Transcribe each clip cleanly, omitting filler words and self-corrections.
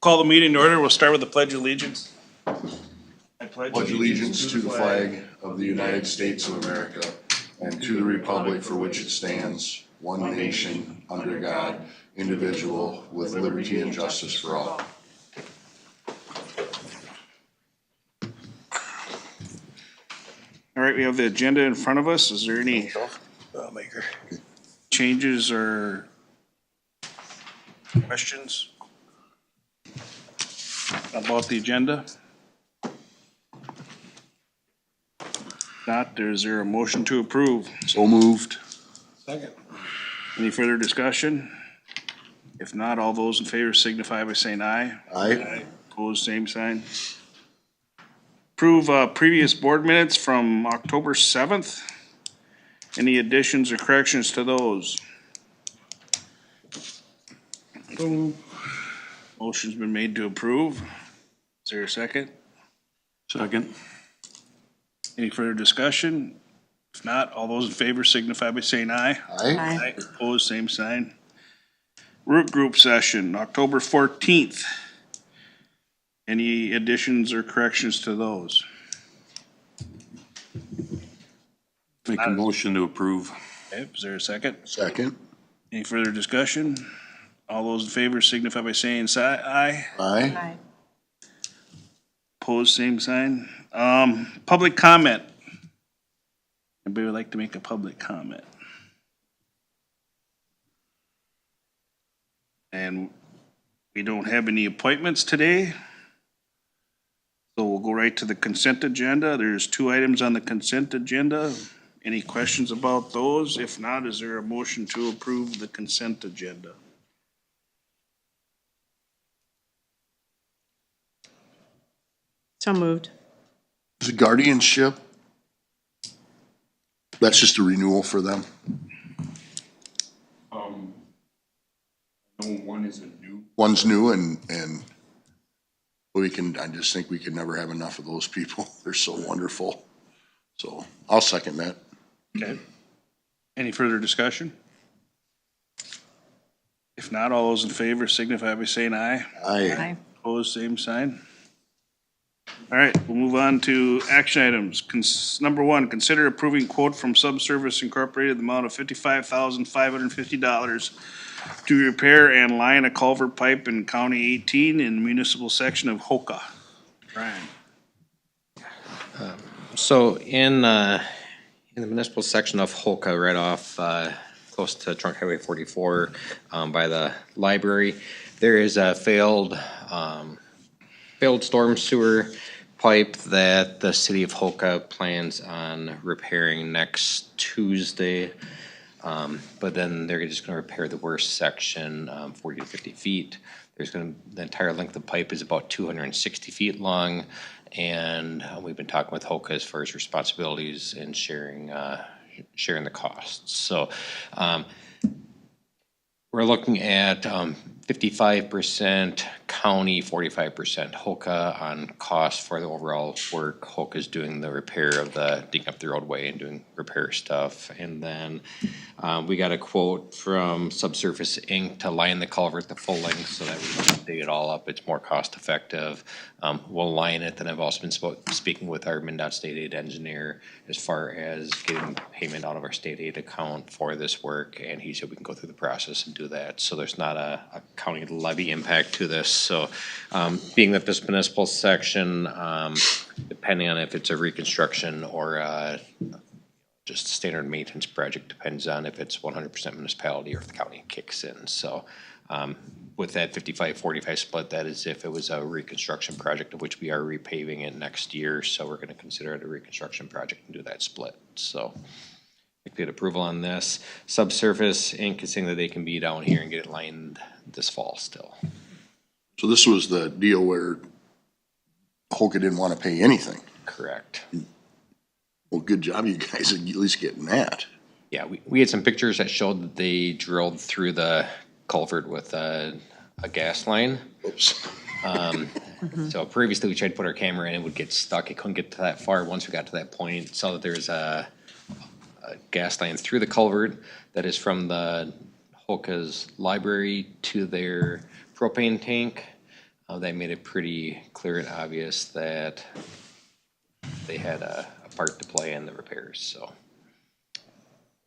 Call the meeting to order. We'll start with the Pledge of Allegiance. I Pledge allegiance to the flag of the United States of America and to the republic for which it stands, one nation, under God, indivisible, with liberty and justice for all. All right, we have the agenda in front of us. Is there any changes or questions about the agenda? Not, is there a motion to approve? So moved. Second. Any further discussion? If not, all those in favor signify by saying aye. Aye. Opposed, same sign. Approve previous board minutes from October 7th. Any additions or corrections to those? Motion's been made to approve. Is there a second? Second. Any further discussion? If not, all those in favor signify by saying aye. Aye. Opposed, same sign. Root group session, October 14th. Any additions or corrections to those? Make a motion to approve. Okay, is there a second? Second. Any further discussion? All those in favor signify by saying aye. Aye. Opposed, same sign. Public comment. Anybody would like to make a public comment? And we don't have any appointments today. So we'll go right to the consent agenda. There's 2 items on the consent agenda. Any questions about those? If not, is there a motion to approve the consent agenda? So moved. Is it guardianship? That's just a renewal for them. No, one is a new. One's new and I just think we can never have enough of those people. They're so wonderful. So I'll second that. Okay. Any further discussion? If not, all those in favor signify by saying aye. Aye. Opposed, same sign. All right, we'll move on to action items. Number 1, consider approving quote from Subservice Incorporated, the amount of $55,550 to repair and line a culvert pipe in County 18 in the municipal section of Hoka. Brian. So in the municipal section of Holka, right off close to Trunk Highway 44 by the library, there is a failed storm sewer pipe that the city of Holka plans on repairing next Tuesday. But then they're just gonna repair the worst section, 40 to 50 feet. The entire length of pipe is about 260 feet long. And we've been talking with Hoka as far as responsibilities and sharing the costs. So we're looking at 55% county, 45% Hoka on cost for the overall work. Hoka's doing the repair of digging up the roadway and doing repair stuff. And then we got a quote from Subsurface Inc. to line the culvert the full length so that we can dig it all up. It's more cost effective. We'll line it. Then I've also been speaking with our MnDOT state aid engineer as far as getting payment out of our state aid account for this work. And he said we can go through the process and do that. So there's not a county levy impact to this. So being that this municipal section, depending on if it's a reconstruction or just a standard maintenance project, depends on if it's 100% municipality or if the county kicks in. So with that 55-45 split, that is if it was a reconstruction project of which we are repaving it next year. So we're going to consider it a reconstruction project and do that split. So I get approval on this. Subsurface Inc. is saying that they can be down here and get it lined this fall still. So this was the deal where Hoka didn't want to pay anything. Correct. Well, good job, you guys, at least getting that. Yeah, we had some pictures that showed that they drilled through the culvert with a gas line. Oops. So previously we tried to put our camera in, it would get stuck. It couldn't get to that far. Once we got to that point, saw that there's a gas line through the culvert that is from the Hoka's library to their propane tank. They made it pretty clear and obvious that they had a part to play in the repairs, so.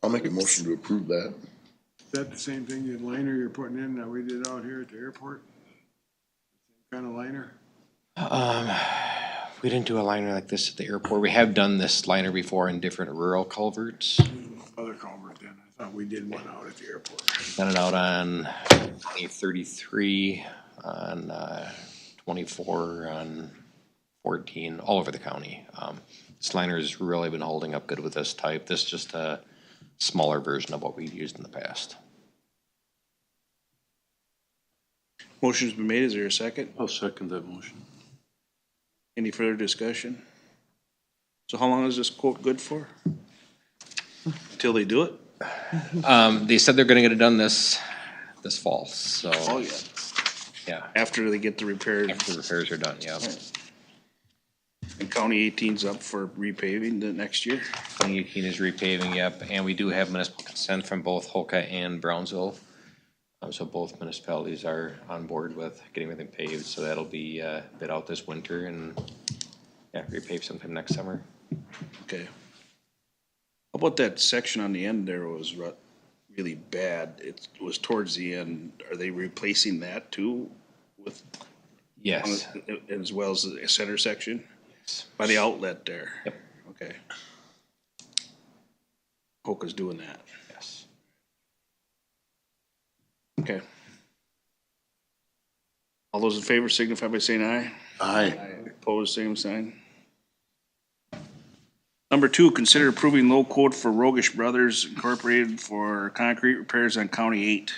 I'll make a motion to approve that. Is that the same thing, the liner you're putting in that we did out here at the airport? Same kind of liner? We didn't do a liner like this at the airport. We have done this liner before in different rural culverts. Other culvert then. I thought we did one out at the airport. Done it out on 2033, on 24, on 14, all over the county. This liner's really been holding up good with this type. This is just a smaller version of what we've used in the past. Motion's been made. Is there a second? I'll second that motion. Any further discussion? So how long is this quote good for? Until they do it? They said they're gonna get it done this fall, so, Oh, yeah. yeah, After they get the repairs. after the repairs are done, yeah. And County 18's up for repaving the next year. 2018 is repaving, yep, and we do have municipal consent from both Holka and Brownsville. So both municipalities are on board with getting everything paved, so that'll be bid out this winter and, yeah, repave sometime next summer. Okay. How about that section on the end there was really bad? It was towards the end. Are they replacing that too with, Yes, as well as the center section? By the outlet there? Yep. Okay. Hoka's doing that. yes. Okay. All those in favor signify by saying aye. Aye. Opposed, same sign. Number 2, consider approving low quote for Rogish Brothers Incorporated for concrete repairs on County 8.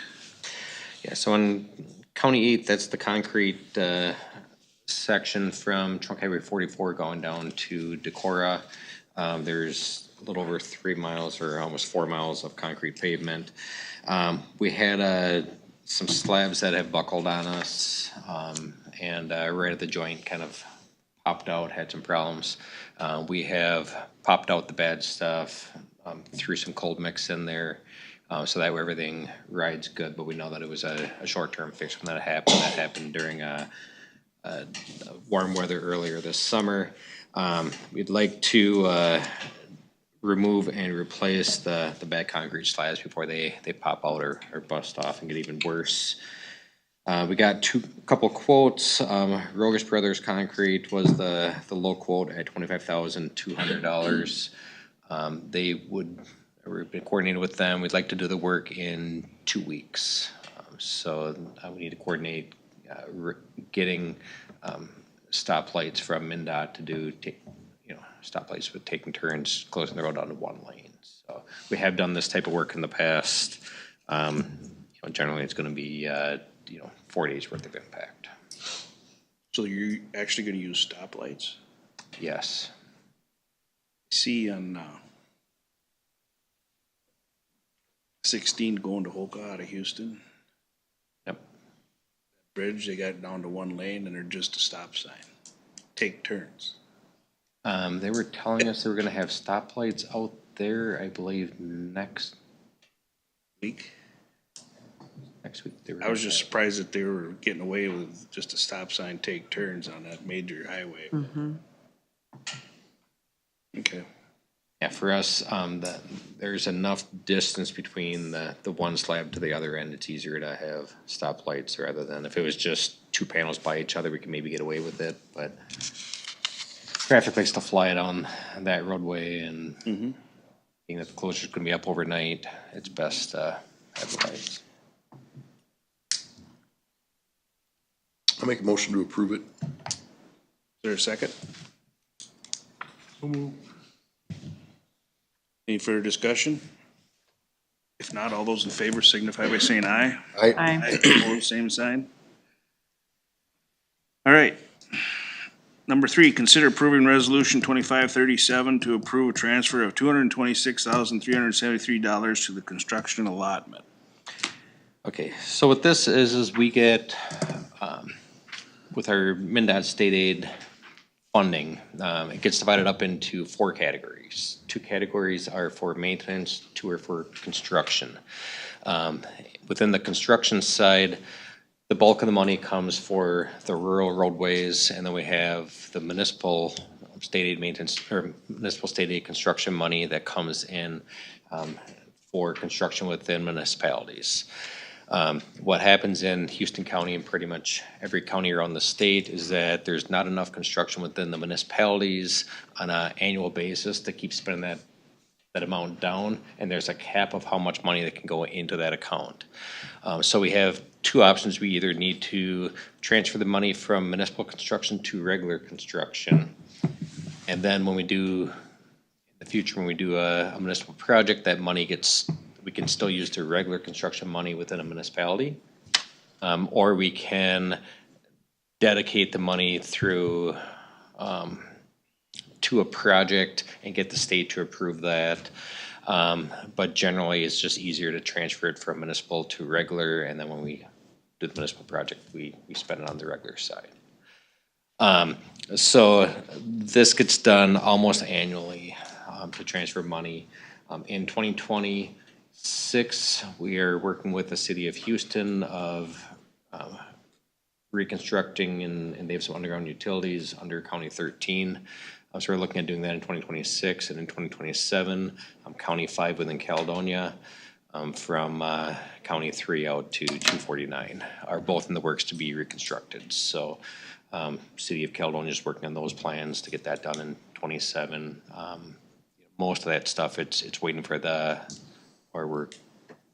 Yeah, so on County 8, that's the concrete section from Trunk Highway 44 going down to Decorah. There's a little over 3 miles or almost 4 miles of concrete pavement. We had some slabs that have buckled on us, and right at the joint kind of popped out, had some problems. We have popped out the bad stuff, threw some cold mix in there, so that way everything rides good, but we know that it was a short-term fix when that happened. That happened during warm weather earlier this summer. We'd like to remove and replace the bad concrete slabs before they pop out or bust off and get even worse. We got couple quotes. Rogish Brothers Concrete was the low quote at $25,200. We've been coordinating with them. We'd like to do the work in 2 weeks. So we need to coordinate getting stoplights from MnDOT to do stoplights with taking turns, closing the road down to 1 lane. So we have done this type of work in the past. Generally it's going to be 4 days worth of impact. So you're actually gonna use stoplights? Yes. See on 16 going to Hoka out of Houston. Yep. Bridge, they got it down to 1 lane and they're just a stop sign. Take turns. They were telling us they were gonna have stoplights out there, I believe, next Week. week. They were I was gonna just have- surprised that they were getting away with just a stop sign, take turns on that major highway. Okay. Yeah, for us, there's enough distance between the one slab to the other end, it's easier to have stoplights rather than if it was just 2 panels by each other, we could maybe get away with it, but traffic likes to fly down that roadway and being that the closure's gonna be up overnight, it's best to have the lights. I'll make a motion to approve it. Is there a second? Any further discussion? If not, all those in favor signify by saying aye. Aye. Opposed, same sign. All right. Number 3, consider approving resolution 2537 to approve a transfer of $226,373 to the construction allotment. Okay, so what this is we get, with our MnDOT state aid funding, it gets divided up into 4 categories. 2 categories are for maintenance, 2 are for construction. Within the construction side, the bulk of the money comes for the rural roadways, and then we have the municipal state aid maintenance, or municipal state aid construction money that comes in for construction within municipalities. What happens in Houston County and pretty much every county around the state is that there's not enough construction within the municipalities on an annual basis to keep spending that amount down, and there's a cap of how much money that can go into that account. So we have two options. We either need to transfer the money from municipal construction to regular construction. And then when we do, in the future, when we do a municipal project, that money we can still use the regular construction money within a municipality. Or we can dedicate the money through, to a project and get the state to approve that. But generally, it's just easier to transfer it from municipal to regular, and then when we do the municipal project, we spend it on the regular side. So this gets done almost annually, to transfer money. In 2026, we are working with the city of Houston of reconstructing, and they have some underground utilities under County 13. So we're looking at doing that in 2026, and in 2027, County 5 within Caledonia, from County 3 out to 249 are both in the works to be reconstructed. So City of Caledonia is working on those plans to get that done in 27. Most of that stuff, it's waiting for or we're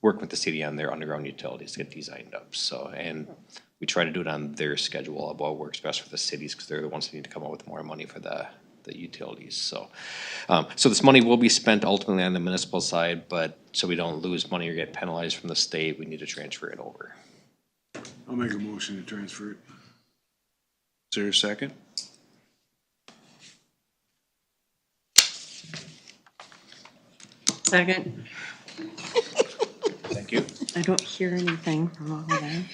working with the city on their underground utilities to get designed up. So, and we try to do it on their schedule of what works best for the cities, because they're the ones that need to come up with more money for the utilities. So, so this money will be spent ultimately on the municipal side, but so we don't lose money or get penalized from the state, we need to transfer it over. I'll make a motion to transfer it. Is there a second? Second. Thank you. I don't hear anything from over there.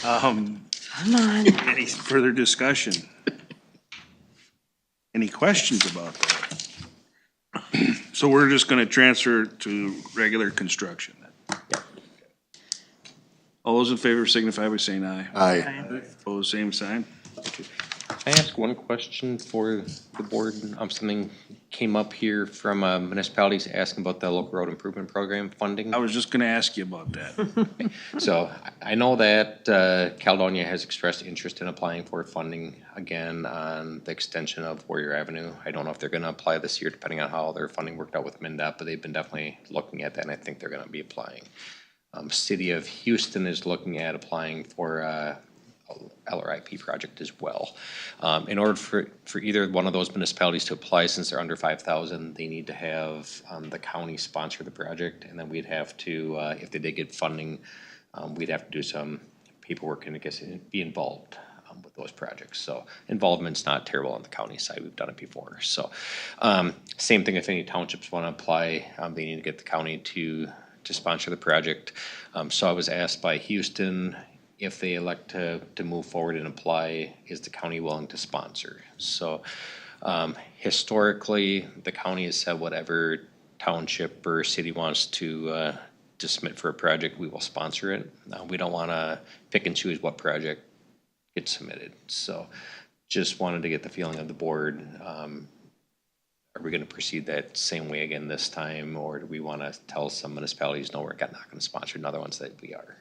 Come on. Any further discussion? Any questions about that? So we're just gonna transfer to regular construction then? All those in favor signify by saying aye. Aye. Opposed, same sign. Can I ask one question for the board? Something came up here from municipalities asking about the local road improvement program funding. I was just gonna ask you about that. So I know that Caledonia has expressed interest in applying for funding again on the extension of Warrior Avenue. I don't know if they're gonna apply this year, depending on how their funding worked out with MnDOT, but they've been definitely looking at that, and I think they're gonna be applying. City of Houston is looking at applying for LRIP project as well. In order for either one of those municipalities to apply, since they're under 5,000, they need to have the county sponsor the project, and then we'd have to, if they did get funding, we'd have to do some paperwork and I guess be involved with those projects. So involvement's not terrible on the county side. We've done it before. So same thing if any townships want to apply, they need to get the county to sponsor the project. So I was asked by Houston, if they elect to move forward and apply, is the county willing to sponsor? So historically, the county has said whatever township or city wants to submit for a project, we will sponsor it. We don't want to pick and choose what project gets submitted. So just wanted to get the feeling of the board. Are we going to proceed that same way again this time, or do we want to tell some municipalities, no, we're not going to sponsor, and other ones that we are?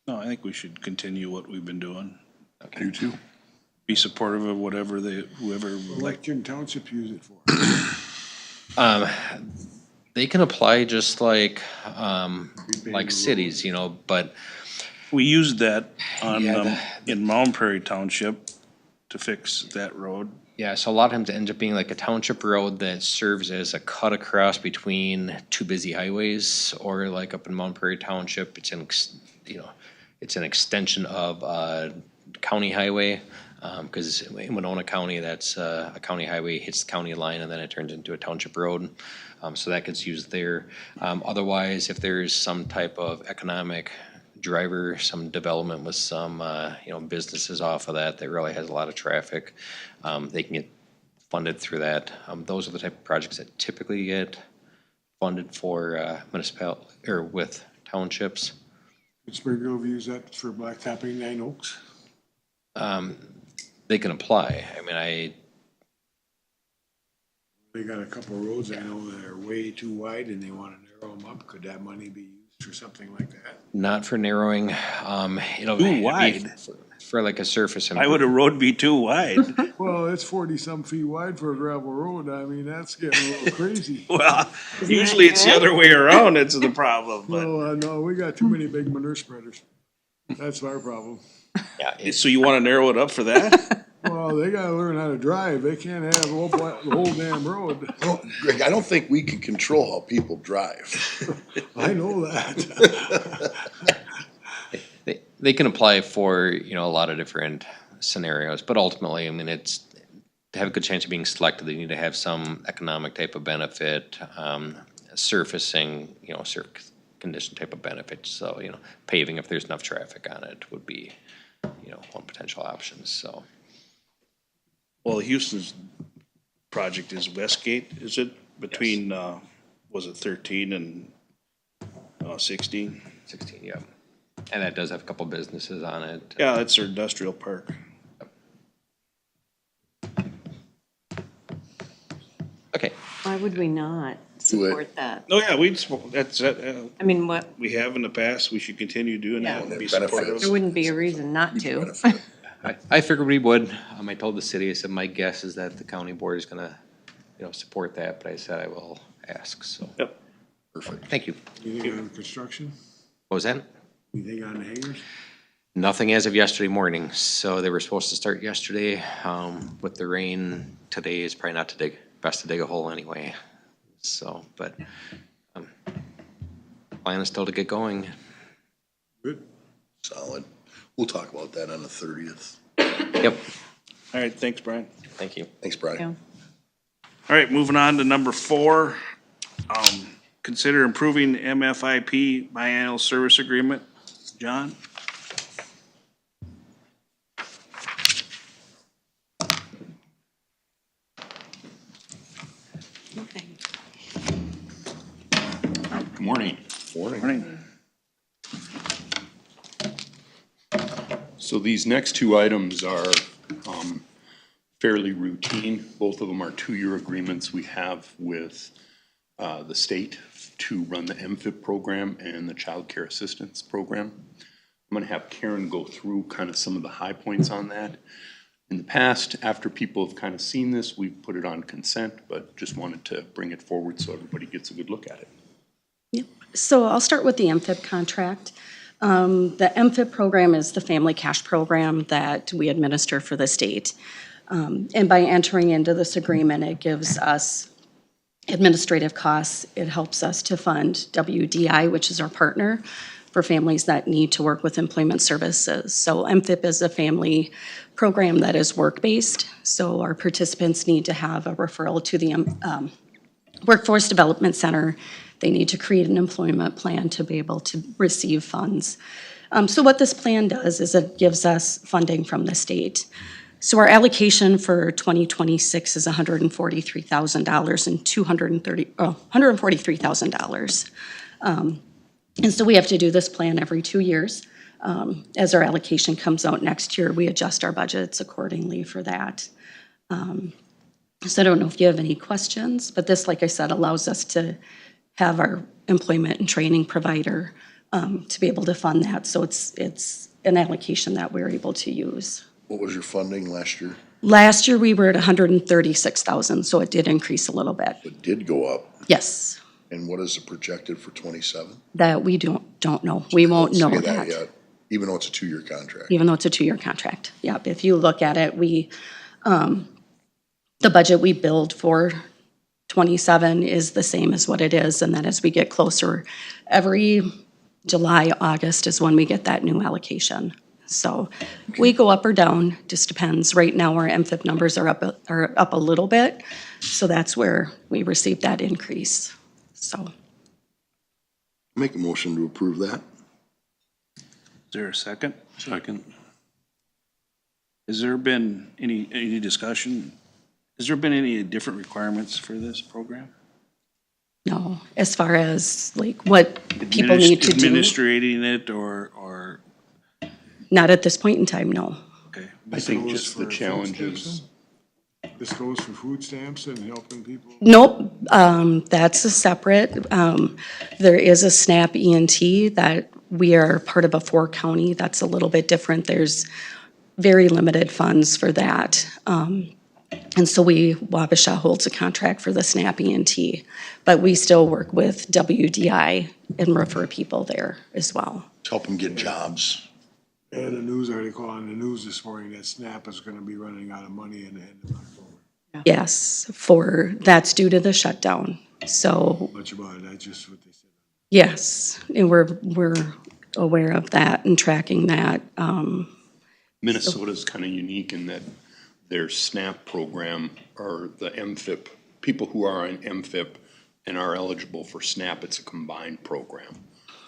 No, I think we should continue what we've been doing. Okay. You too. Be supportive of whatever whoever would like. What can township use it for? They can apply just like road. cities, you know, but We used that on, Yeah, in Mound Prairie Township to fix that road. yeah, so a lot of times it ends up being like a township road that serves as a cut across between two busy highways, or like up in Mount Prairie Township, it's it's an extension of a county highway. Because in Winona County, that's a county highway, hits the county line, and then it turns into a township road. So that gets used there. Otherwise, if there's some type of economic driver, some development with some businesses off of that really has a lot of traffic, they can get funded through that. Those are the type of projects that typically get funded for municipal or with townships. Could Springgrove use that for blacktopping Nine Oaks? They can apply. I mean, They got a couple of roads I know that are way too wide and they wanna narrow them up. Could that money be used for something like that? not for narrowing, it'll Too be wide. for like a surface. Why would a road be too wide? Well, it's 40-some feet wide for a gravel road. I mean, that's getting a little crazy. Well, usually it's the other way around, it's the problem, but, No, we got too many big manure spreaders. That's our problem. Yeah, so you wanna narrow it up for that? Well, they gotta learn how to drive. They can't have the whole damn road. Greg, I don't think we can control how people drive. I know that. They can apply for, a lot of different scenarios, but ultimately, I mean, it's, to have a good chance of being selected, they need to have some economic type of benefit, surfacing, surface condition type of benefit. So, paving, if there's enough traffic on it, would be, one potential option, so. Well, Houston's project is Westgate, is it, between, was it 13 and 16? 16, yeah. And that does have a couple businesses on it. Yeah, that's their industrial park. Okay, Why would we not support that? Oh, yeah, that's, I mean, what, we have in the past, we should continue doing that and be Benefits. supportive. there wouldn't be a reason not to. Benefit. I figured we would. I told the city, I said, my guess is that the county board is gonna, support that, but I said I will ask, so. Yep. Perfect. Thank you. Anything on construction? What was that? Anything on the hangars? Nothing as of yesterday morning, so they were supposed to start yesterday. With the rain, today is probably not best to dig a hole anyway. So, but, plan is still to get going. Good. Solid. We'll talk about that on the 30th. Yep, All right, thanks, Brian. thank you. Thanks, Brian. Yeah. All right, moving on to number 4. Consider improving MFIP biannual service agreement. John? Okay. Good morning. Morning. So these next two items are fairly routine. Both of them are 2-year agreements we have with the state to run the MFIP program and the Child Care Assistance Program. I'm gonna have Karen go through kind of some of the high points on that. In the past, after people have kind of seen this, we've put it on consent, but just wanted to bring it forward so everybody gets a good look at it. Yep. So I'll start with the MFIP contract. The MFIP program is the family cash program that we administer for the state. And by entering into this agreement, it gives us administrative costs. It helps us to fund WDI, which is our partner for families that need to work with employment services. So MFIP is a family program that is work-based. So our participants need to have a referral to the Workforce Development Center. They need to create an employment plan to be able to receive funds. So what this plan does is it gives us funding from the state. So our allocation for 2026 is $143,000 and $143,000. And so we have to do this plan every 2 years. As our allocation comes out next year, we adjust our budgets accordingly for that. So I don't know if you have any questions, but this, like I said, allows us to have our employment and training provider to be able to fund that. So it's an allocation that we're able to use. What was your funding last year? Last year, we were at 136,000, so it did increase a little bit. It did go up. Yes, And what is it projected for 27? that we don't know. We won't know Say that, yet, even though it's a 2-year contract. even though it's a 2-year contract. Yep, if you look at it, the budget we build for 27 is the same as what it is, and then as we get closer, every July, August is when we get that new allocation. So we go up or down, just depends. Right now, our MFIP numbers are up a little bit, so that's where we received that increase, so. Make a motion to approve that. Is there a second? Second. Has there been any discussion? Has there been any different requirements for this program? No, as far as like what people need to do, Administrating it or, not at this point in time, no. okay. I This think goes just the for food challenges. stamps then? This goes for food stamps and helping people? Nope, that's a separate, there is a SNAP ENT that we are part of a 4-county, that's a little bit different, there's very limited funds for that. And so Wabasha holds a contract for the SNAP ENT, but we still work with WDI and refer people there as well. To help them get jobs. I had a news article on the news this morning that SNAP is gonna be running out of money in the end of October. Yes, that's due to the shutdown, so. Much about it, that's just what they said. Yes, and we're aware of that and tracking that. Minnesota's kind of unique in that their SNAP program or the MFIP, people who are on MFIP and are eligible for SNAP, it's a combined program.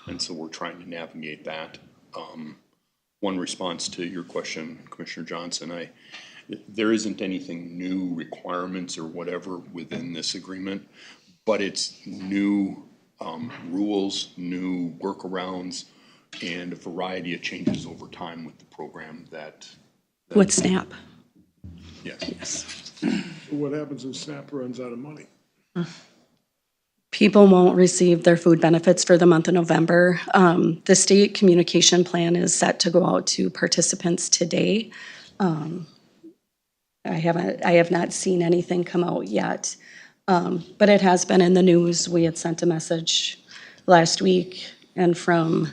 And so we're trying to navigate that. One response to your question, Commissioner Johnson, there isn't anything new requirements or whatever within this agreement, but it's new rules, new workarounds, and a variety of changes over time with the program that, With SNAP. yes. What happens when SNAP runs out of money? People won't receive their food benefits for the month of November. The state communication plan is set to go out to participants today. I have not seen anything come out yet, but it has been in the news. We had sent a message last week, and from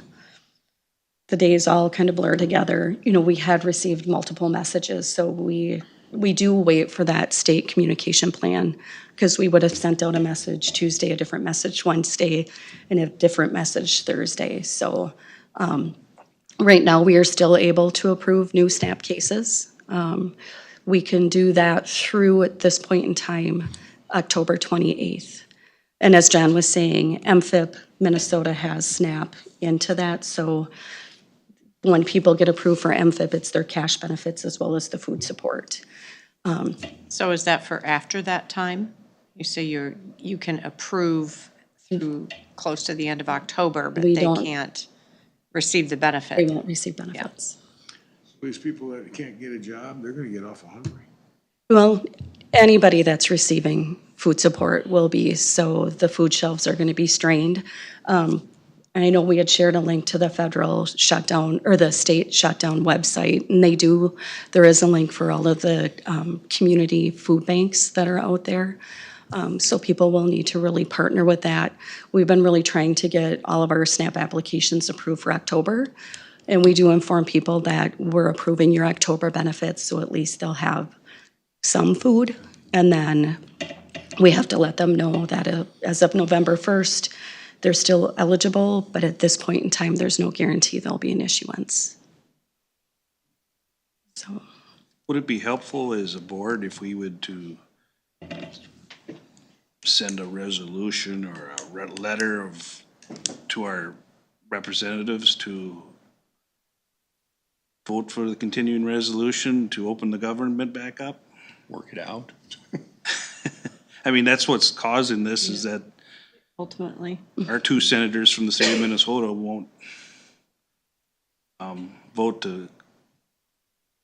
the days all kind of blur together, we had received multiple messages, so we do wait for that state communication plan, because we would have sent out a message Tuesday, a different message Wednesday, and a different message Thursday. So right now, we are still able to approve new SNAP cases. We can do that through, at this point in time, October 28th. And as John was saying, MFIP Minnesota has SNAP into that, so when people get approved for MFIP, it's their cash benefits as well as the food support. So is that for after that time? You say you can approve through close to the end of October, but We they don't- can't receive the They benefit. won't receive benefits. These people that can't get a job, they're gonna get awful hungry. Well, anybody that's receiving food support will be, so the food shelves are gonna be strained. And I know we had shared a link to the federal shutdown, or the state shutdown website, and there is a link for all of the community food banks that are out there. So people will need to really partner with that. We've been really trying to get all of our SNAP applications approved for October. And we do inform people that we're approving your October benefits, so at least they'll have some food. And then we have to let them know that as of November 1st, they're still eligible, but at this point in time, there's no guarantee there'll be an issuance. So, Would it be helpful as a board if we would to send a resolution or a letter to our representatives to vote for the continuing resolution to open the government back up? Work it out. I mean, that's what's causing this, is that Ultimately. our 2 senators from the state of Minnesota won't vote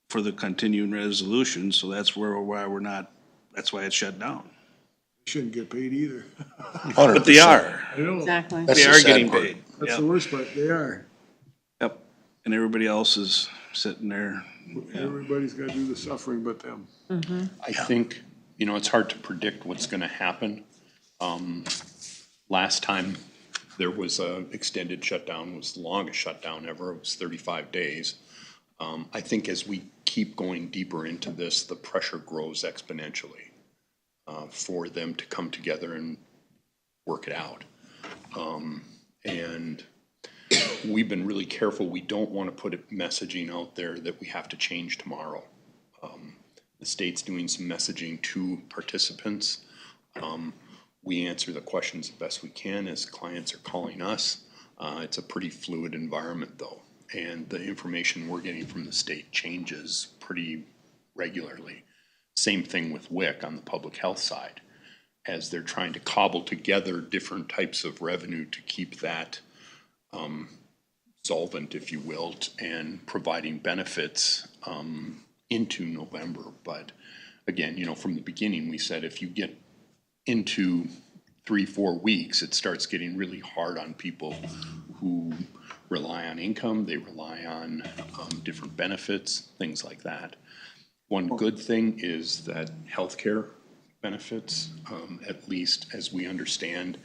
for the continuing resolution, so that's that's why it's shut down. Shouldn't get paid either. But they are, I know, Exactly. That's they the are sad getting part. paid. that's Yep, the worst part, they are. yep. And everybody else is sitting there. Everybody's gotta do the suffering but them. I think, it's hard to predict what's gonna happen. Last time there was a extended shutdown, it was the longest shutdown ever, it was 35 days. I think as we keep going deeper into this, the pressure grows exponentially for them to come together and work it out. And we've been really careful, we don't wanna put messaging out there that we have to change tomorrow. The state's doing some messaging to participants. We answer the questions the best we can as clients are calling us. It's a pretty fluid environment though, and the information we're getting from the state changes pretty regularly. Same thing with WIC on the public health side. as they're trying to cobble together different types of revenue to keep that solvent, if you will, and providing benefits into November. But again, you know, from the beginning, we said if you get into 3-4 weeks, it starts getting really hard on people who rely on income, they rely on different benefits, things like that. One good thing is that healthcare benefits, at least as we understand,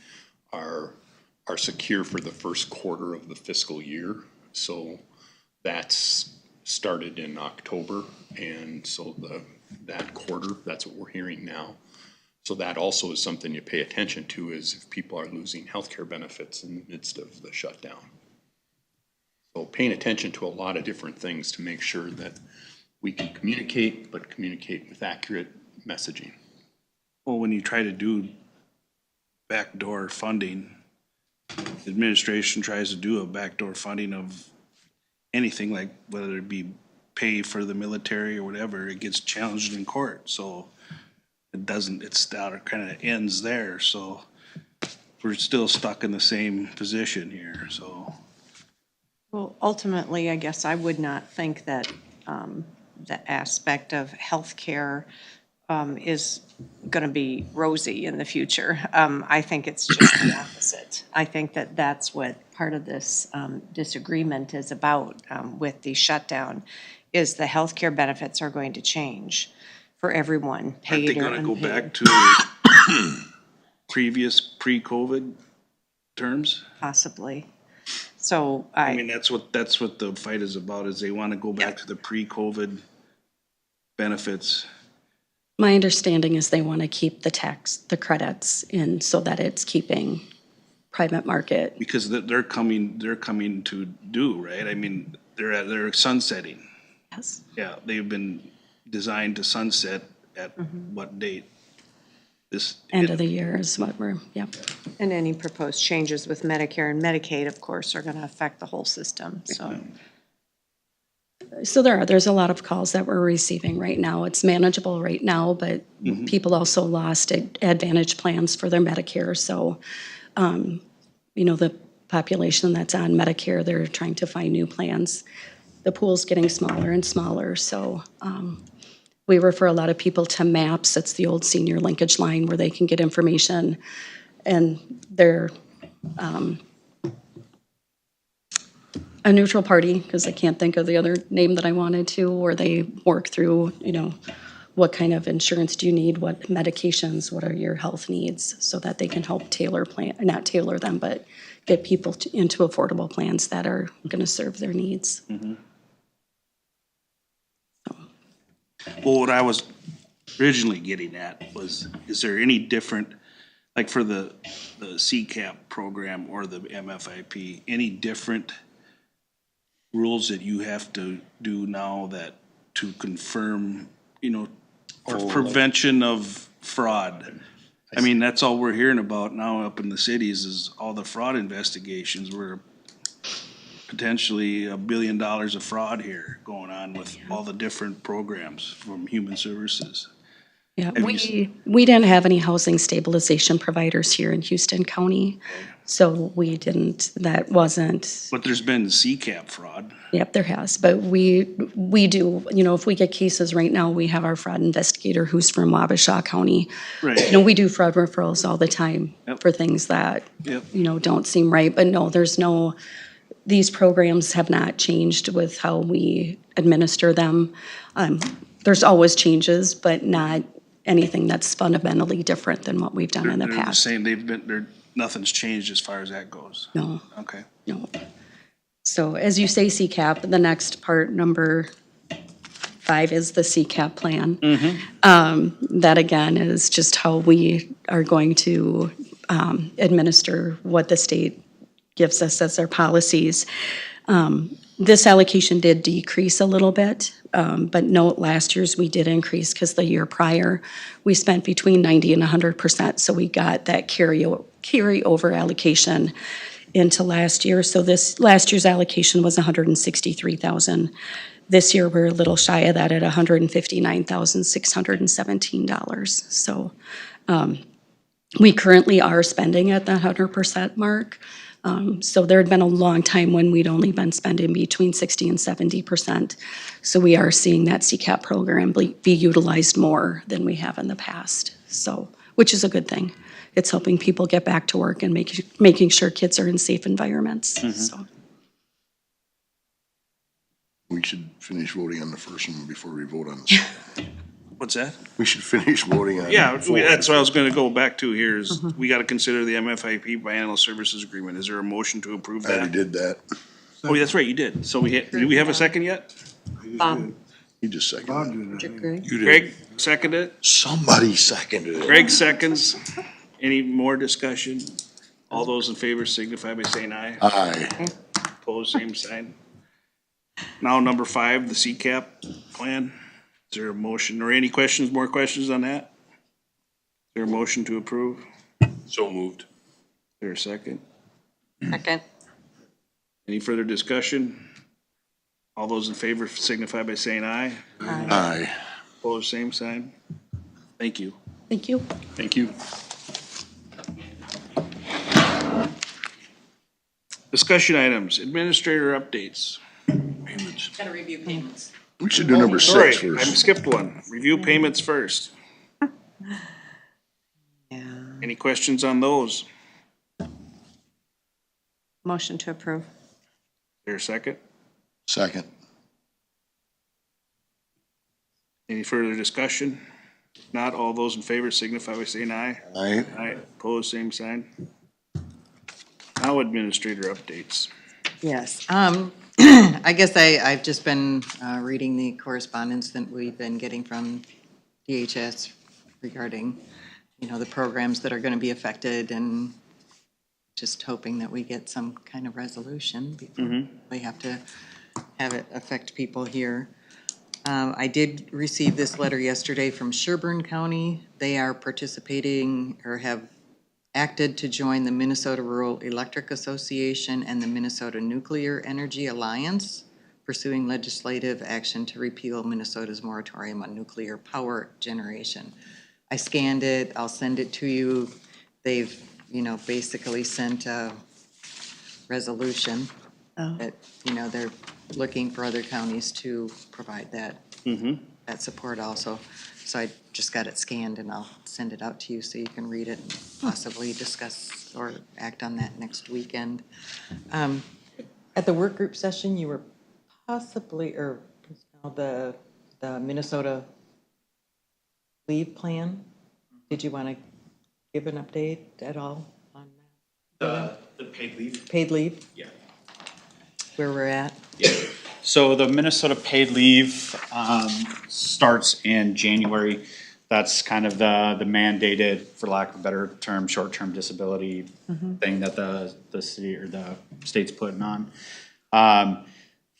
are secure for the first quarter of the fiscal year. So that's started in October, and so that quarter, that's what we're hearing now. So that also is something you pay attention to, is if people are losing healthcare benefits in the midst of the shutdown. So paying attention to a lot of different things to make sure that we can communicate, but communicate with accurate messaging. Well, when you try to do backdoor funding, the administration tries to do a backdoor funding of anything, like whether it be pay for the military or whatever, it gets challenged in court. So it doesn't, it's kind of ends there. So we're still stuck in the same position here, so. Well, ultimately, I guess I would not think that the aspect of healthcare is going to be rosy in the future. I think it's just the opposite. I think that that's what part of this disagreement is about with the shutdown, is the healthcare benefits are going to change for everyone, Aren't paid they or gonna go unpaid. back to previous pre-COVID terms? Possibly. So I mean, that's what the fight is about, is they wanna go back to the pre-COVID benefits. My understanding is they want to keep the credits in so that it's keeping private market. Because they're coming to do, right? I mean, they're sunsetting. Yes. Yeah, they've been designed to sunset at what date? This. End of the year is what we're, yeah. And any proposed changes with Medicare and Medicaid, of course, are going to affect the whole system, so. So there's a lot of calls that we're receiving right now. It's manageable right now, but people also lost Advantage plans for their Medicare. So, you know, the population that's on Medicare, they're trying to find new plans. The pool's getting smaller and smaller, so we refer a lot of people to MAPS. It's the old senior linkage line where they can get information, and they're a neutral party, because I can't think of the other name that I wanted to, where they work through, you know, what kind of insurance do you need, what medications, what are your health needs, so that they can help not tailor them, but get people into affordable plans that are going to serve their needs. Well, what I was originally getting at was, is there any different, like for the CCAP program or the MFIP, any different rules that you have to do now that to confirm, you know, for prevention of fraud? I mean, that's all we're hearing about now up in the cities is all the fraud investigations. We're potentially $1 billion of fraud here going on with all the different programs from Human Services. Yeah, Have you we didn't have any housing stabilization providers here in Houston County, so we didn't, that wasn't. But there's been CCAP fraud. Yep, there has, but we do, you know, if we get cases right now, we have our fraud investigator who's from Wabasha County. Right. You know, we do fraud referrals all the time for things that, Yep. you know, don't seem right, but no, these programs have not changed with how we administer them. There's always changes, but not anything that's fundamentally different than what we've done in the They're just past. saying nothing's changed as far as that goes. No, Okay. no. So as you say, CCAP, the next part, number 5, is the CCAP plan. That again is just how we are going to administer what the state gives us as our policies. This allocation did decrease a little bit, but note last year's we did increase because the year prior, we spent between 90 and 100%, so we got that carryover allocation into last year. So last year's allocation was $163,000. This year, we're a little shy of that at $159,617. So We currently are spending at the 100% mark. So there had been a long time when we'd only been spending between 60 and 70%. So we are seeing that CCAP program be utilized more than we have in the past. So, which is a good thing. It's helping people get back to work and making sure kids are in safe environments, so. We should finish voting on the first one before we vote on the second. What's that? We should finish voting on. Yeah, four. that's what I was gonna go back to here is we gotta consider the MFIP biannual services agreement. Is there a motion to approve I already that? did that. Oh, that's right, you did. So did we have a second yet? You just seconded Bob it. did it. You did. Greg seconded it? Somebody seconded it. Greg seconds. Any more discussion? All those in favor signify by saying aye. Aye. Opposed, same sign. Now, number 5, the CCAP plan. Is there a motion or any questions, more questions on that? Is there a motion to approve? So moved. Is there a second? Second. Any further discussion? All those in favor signify by saying aye. Aye. Opposed, same sign. Thank you. Thank you. Thank you. Discussion items, administrator updates. Gotta review payments. We should do number Sorry, 6 I first. skipped one. Review payments first. Yeah. Any questions on those? Motion to approve. Is there a second? Second. Any further discussion? Not all those in favor signify by saying aye. Aye. Aye, opposed, same sign. Now administrator updates. Yes, I guess I've just been reading the correspondence that we've been getting from DHS regarding, the programs that are gonna be affected and just hoping that we get some kind of resolution before we have to have it affect people here. I did receive this letter yesterday from Sherburne County. They are participating or have acted to join the Minnesota Rural Electric Association and the Minnesota Nuclear Energy Alliance, pursuing legislative action to repeal Minnesota's moratorium on nuclear power generation. I scanned it, I'll send it to you. They've, basically sent a resolution that, they're looking for other counties to provide that, that support also. So I just got it scanned and I'll send it out to you so you can read it and possibly discuss or act on that next weekend. At the work group session, you were possibly, or the Minnesota leave plan. Did you want to give an update at all on that? The paid leave? Paid leave, Yeah. where we're at? So the Minnesota paid leave starts in January. That's kind of the mandated, for lack of a better term, short-term disability thing that the city or the state's putting on.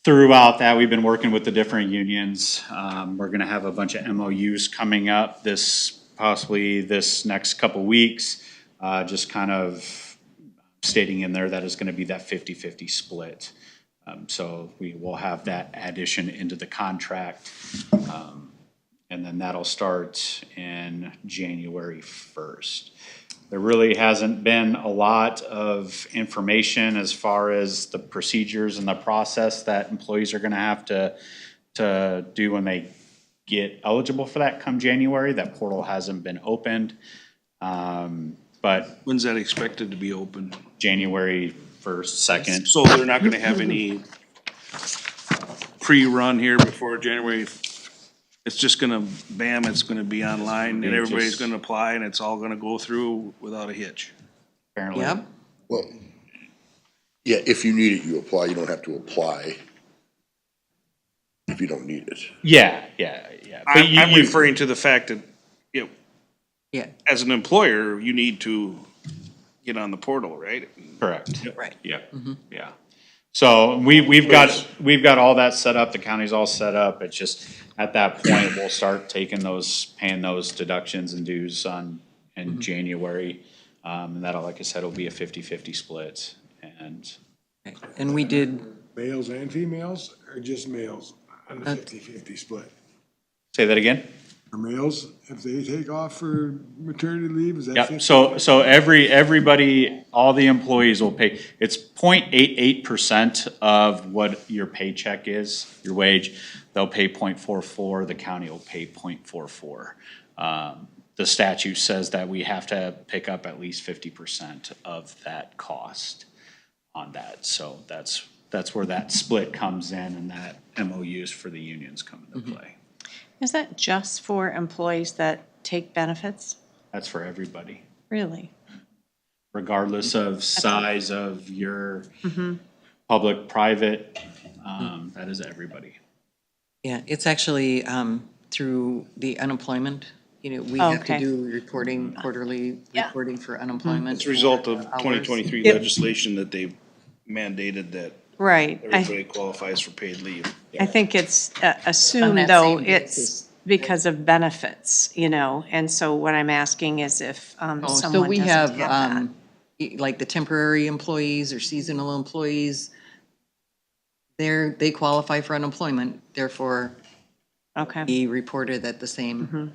Throughout that, we've been working with the different unions. We're gonna have a bunch of MOUs coming up possibly this next couple weeks. Just kind of stating in there that it's gonna be that 50-50 split. So we will have that addition into the contract. And then that'll start in January 1st. There really hasn't been a lot of information as far as the procedures and the process that employees are gonna have to do when they get eligible for that come January. That portal hasn't been opened. But When's that expected to be open? January 1st, 2nd. So they're not gonna have any pre-run here before January? It's just gonna, bam, it's gonna be online and everybody's gonna apply and it's all gonna go through without a hitch? Apparently. Yep. Well, yeah, if you need it, you apply. You don't have to apply if you don't need it. Yeah. But I'm referring to the fact that, Yeah, as an employer, you need to get on the portal, right? Correct. right. Yeah, yeah. So we've got all that set up, the county's all set up, it's just, at that point, we'll start paying those deductions and dues in January. And that'll, like I said, will be a 50-50 split, and And we did, Males and females, or just males on the 50-50 split? say that again? For males, if they take off for maternity leave, is that? Yep, 50? so everybody, all the employees will pay, it's 0.88% of what your paycheck is, your wage. They'll pay 0.44. The county will pay 0.44. The statute says that we have to pick up at least 50% of that cost on that. So that's where that split comes in, and that MOUs for the unions come into play. Is that just for employees that take benefits? That's for everybody, Really? regardless of size of your public, private, that is everybody. Yeah, it's actually through the unemployment. You know, we have to Okay. do reporting, quarterly reporting for unemployment. It's a result of hours. 2023 Yep. legislation that they mandated that Right. everybody qualifies for paid leave. I think it's On assumed, that though, same it's basis. because of benefits, you know? And so what I'm asking is if So someone we doesn't have, have that. like the temporary employees or seasonal employees, they qualify for unemployment, therefore Okay, be reported at the same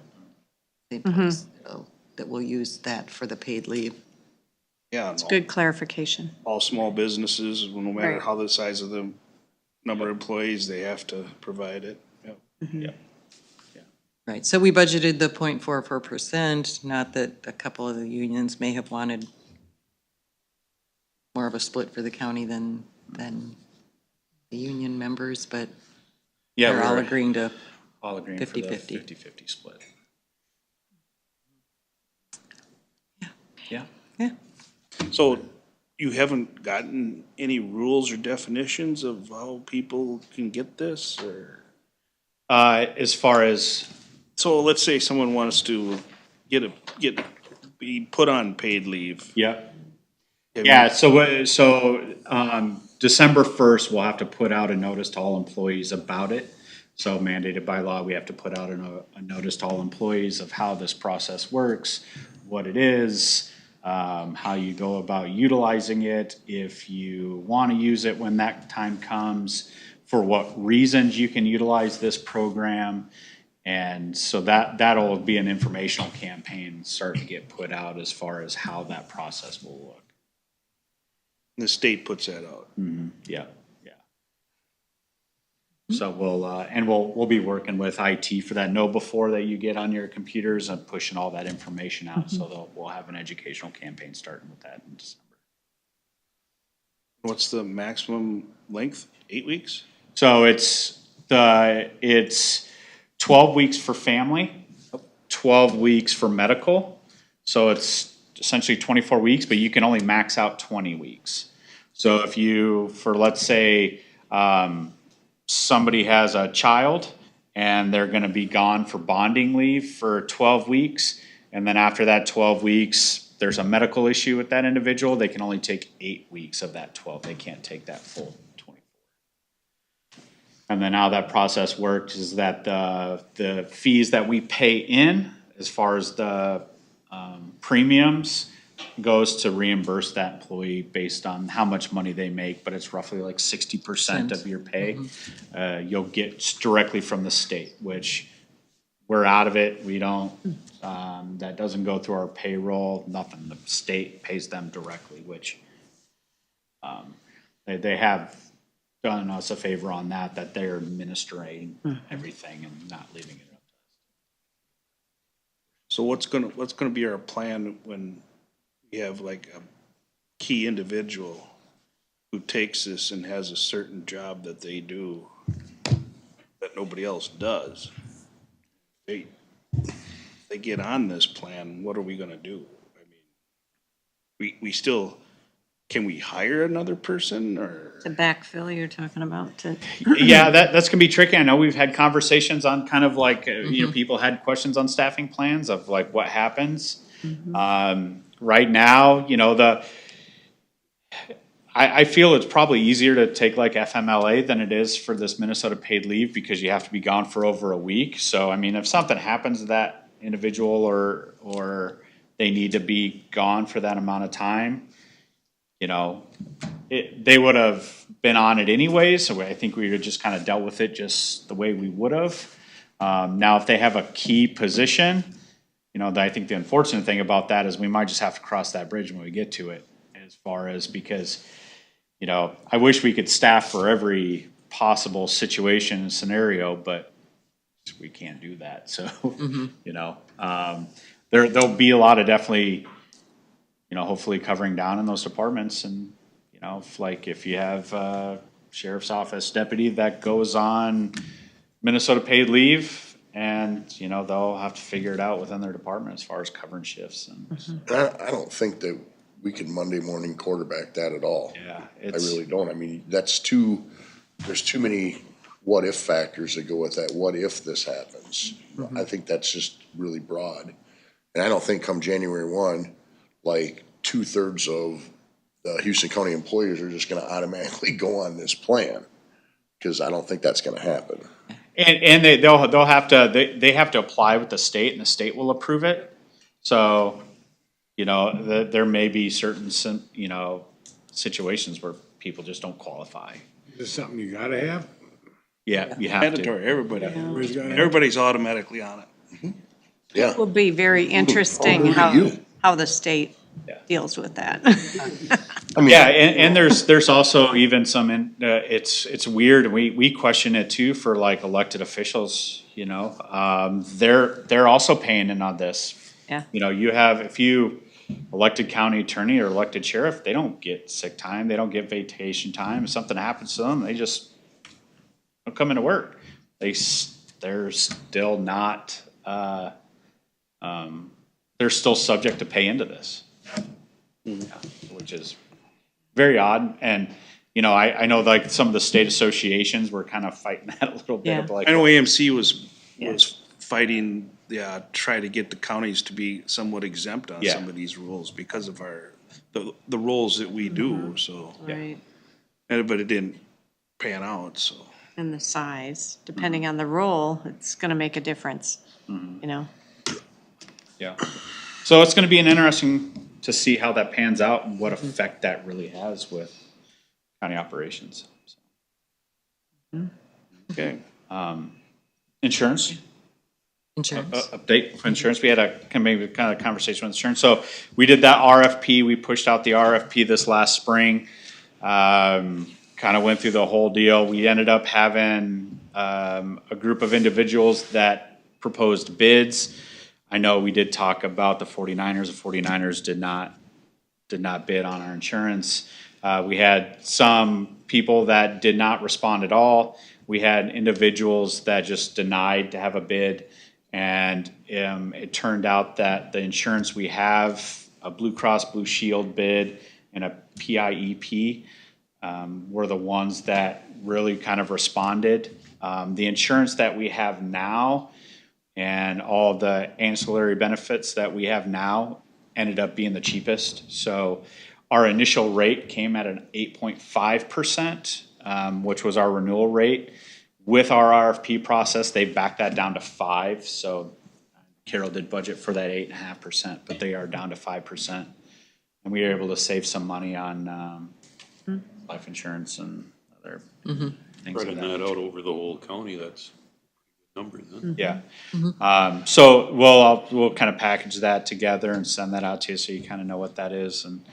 place. So that we'll use that for the paid leave. Yeah, it's and good clarification. all small businesses, no matter Right. how the size of the number of employees, they have to provide it. Yep. Right, so we budgeted the 0.44%, not that a couple of the unions may have wanted more of a split for the county than the union members, but Yeah, they're all we're agreeing to, all agreeing for the 50-50. 50-50 split. Yeah. yeah. So you haven't gotten any rules or definitions of how people can get this, or? As far as, So let's say someone wants to be put on paid leave. yeah, Have yeah, you- so December 1st, we'll have to put out a notice to all employees about it. So mandated by law, we have to put out a notice to all employees of how this process works, what it is, how you go about utilizing it, if you want to use it when that time comes, for what reasons you can utilize this program. And so that'll be an informational campaign start to get put out as far as how that process will look. The state puts that out. Yeah, yeah. So we'll be working with IT for that know before that you get on your computers and pushing all that information out. So we'll have an educational campaign starting with that in December. What's the maximum length? 8 weeks? So it's 12 weeks for family, 12 weeks for medical. So it's essentially 24 weeks, but you can only max out 20 weeks. So if you, let's say, somebody has a child and they're gonna be gone for bonding leave for 12 weeks, and then after that 12 weeks, there's a medical issue with that individual, they can only take 8 weeks of that 12. They can't take that full 24. And then how that process works is that the fees that we pay in, as far as the premiums, goes to reimburse that employee based on how much money they make, but it's roughly like 60% of your pay. You'll get directly from the state, which we're out of it. We don't, that doesn't go through our payroll, nothing. The state pays them directly, which they have done us a favor on that they're administering everything and not leaving it up to us. So what's gonna be our plan when we have like a key individual who takes this and has a certain job that they do that nobody else does? They get on this plan, what are we gonna do? I mean, we still, can we hire another person, or? The backfill you're talking about to, Yeah, that's gonna be tricky. I know we've had conversations on kind of like, you know, people had questions on staffing plans of like what happens. Right now, you know, I feel it's probably easier to take like FMLA than it is for this Minnesota paid leave because you have to be gone for over a week. So, I mean, if something happens to that individual or they need to be gone for that amount of time, you know, they would have been on it anyway. So I think we would have just kind of dealt with it just the way we would have. Now, if they have a key position, you know, I think the unfortunate thing about that is we might just have to cross that bridge when we get to it, as far as, because, you know, I wish we could staff for every possible situation and scenario, but we can't do that, so, you know, there'll be a lot of definitely, you know, hopefully covering down in those departments, and, you know, if you have a sheriff's office deputy that goes on Minnesota paid leave, and, you know, they'll have to figure it out within their department as far as covering shifts, and, I don't think that we can Monday morning quarterback that at all. yeah, I it's. really don't. I mean, there's too many what if factors that go with that. What if this happens? I think that's just really broad. And I don't think come January 1, like 2/3 of the Houston County employers are just gonna automatically go on this plan. Cause I don't think that's gonna happen. And they'll have to, they have to apply with the state, and the state will approve it. So, you know, there may be certain, you know, situations where people just don't qualify. Is this something you gotta have? Yeah, you have to. Mandatory, everybody. Everybody's gotta have? Everybody's automatically on it. Yeah. Will be very interesting look at you. how the state Yeah. deals with that. I mean, Yeah, and there's also even some, it's weird, we question it too for like elected officials, you know? They're also paying in on this. Yeah. You know, if you elected county attorney or elected sheriff, they don't get sick time, they don't get vacation time. If something happens to them, they just don't come into work. They're still not, they're still subject to pay into this. Yeah, which is very odd, and, you know, I know like some of the state associations were kind of fighting that a little bit Yeah. of like. I know AMC was fighting, try to get the counties to be somewhat exempt on Yeah. some of these rules because of the roles that we do, so. Right. But it didn't pan out, so. And the size, depending on the role, it's gonna make a difference, you know? Yeah, so it's gonna be an interesting to see how that pans out and what effect that really has with county operations. Okay. Insurance? Insurance. Update for insurance, we had a kind of conversation with insurance, so we did that RFP, we pushed out the RFP this last spring. Kind of went through the whole deal, we ended up having, a group of individuals that proposed bids. I know we did talk about the 49ers, the 49ers did not bid on our insurance. We had some people that did not respond at all, we had individuals that just denied to have a bid. And it turned out that the insurance we have, a Blue Cross Blue Shield bid and a PIEP, were the ones that really kind of responded. The insurance that we have now and all the ancillary benefits that we have now ended up being the cheapest. So our initial rate came at an 8.5%, which was our renewal rate. With our RFP process, they backed that down to 5%, so Carol did budget for that 8.5%, but they are down to 5%. And we were able to save some money on life insurance and other things like Spreading that. that out over the whole county, that's a good number then. Yeah. So we'll kind of package that together and send that out to you so you kind of know what that is. And,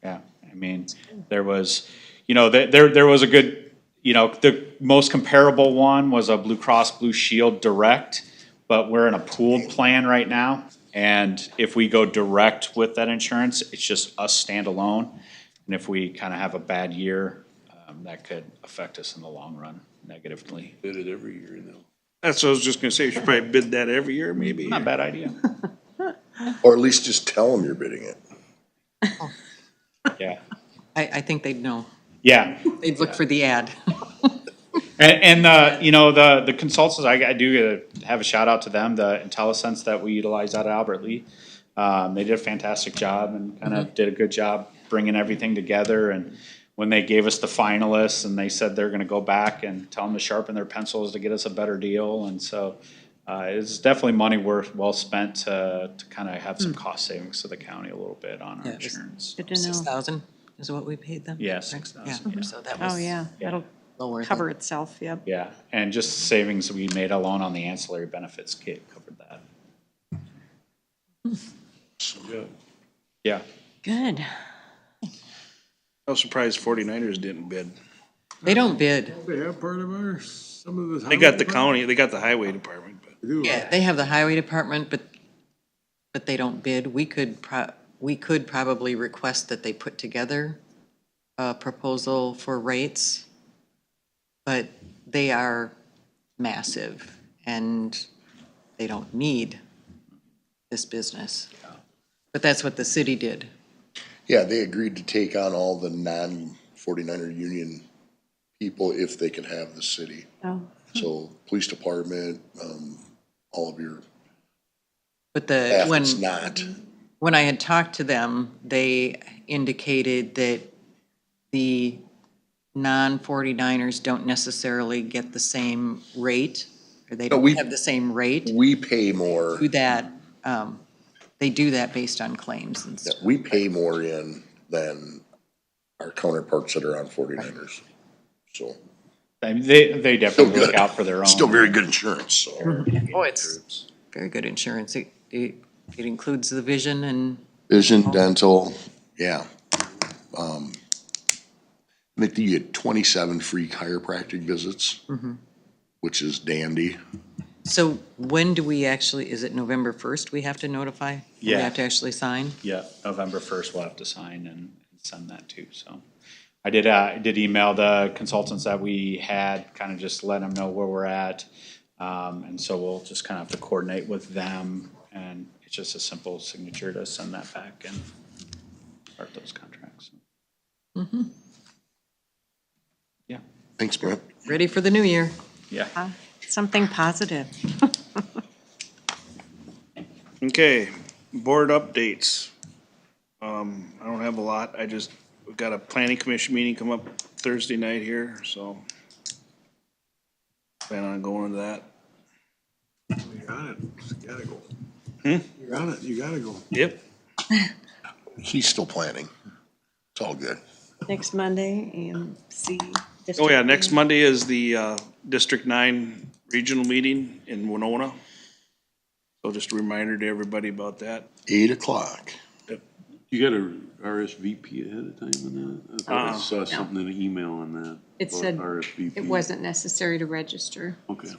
yeah, I mean, there was, you know, there was a good, you know, the most comparable one was a Blue Cross Blue Shield Direct, but we're in a pooled plan right now. And if we go direct with that insurance, it's just us standalone. And if we kind of have a bad year, that could affect us in the long run negatively. Did it every year now. That's what I was just gonna say, you should probably bid that every year, maybe. Not a bad idea. or at least just tell them you're bidding it. Yeah. I think they'd know. Yeah. They'd look for the ad. And you know, the consultants, I do have a shout out to them, the IntelliSense that we utilize out of Albert Lee. They did a fantastic job and kind of did a good job bringing everything together. And when they gave us the finalists and they said they're gonna go back and tell them to sharpen their pencils to get us a better deal. And so, it's definitely money well spent to kind of have some cost savings to the county a little bit on our Yeah, it was- insurance. Good to know. 6,000 is what we paid them? Yeah, right? 6,000, Yeah, yeah. so that was. Oh, yeah, that'll lower. the- Cover itself, yep. Yeah, and just savings we made alone on the ancillary benefits kit covered that. Yeah, Good. I was surprised 49ers didn't bid. They don't bid. They have part of our, some of the. They got the county, they got the highway department, but Yeah, they have the highway department, but they don't bid. We could probably request that they put together a proposal for rates, but they are massive and they don't need this business. But that's what the city did. Yeah, they agreed to take on all the non-49er union people if they could have the city. Oh, So police department, all of your But staff that's not. when I had talked to them, they indicated that the non-49ers don't necessarily get the same rate, or they No, we- don't have the same rate. We pay more, Do that, they do that based on claims and yeah, stuff. we pay more in than our counterparts that are on 49ers. So, I mean, they still definitely look good. out for their own. Still very good insurance, so. Oh, it's very good insurance. It includes the vision and, Vision, dental, yeah. I think you get 27 free chiropractic visits, which is dandy. so when do we actually, is it November 1st we have to notify? We Yeah. have to actually sign? Yeah, November 1st we'll have to sign and send that too, so. I did email the consultants that we had, kind of just let them know where we're at. And so we'll just kind of have to coordinate with them, and it's just a simple signature to send that back and start those contracts. Yeah, Thanks, Brent. Ready for the new year? yeah. something positive. Okay, board updates. I don't have a lot. We've got a planning commission meeting come up Thursday night here, so plan on going to that. You're on it, you gotta go. You're on it, you gotta go. Yep. He's still planning. It's all good. Next Monday, AMC. Oh yeah, next Monday is the District 9 regional meeting in Winona. So just a reminder to everybody about that. 8 o'clock. You got a RSVP ahead of time on that? I thought I saw something in an email on that. It about said RSVP. it wasn't necessary to register. Okay.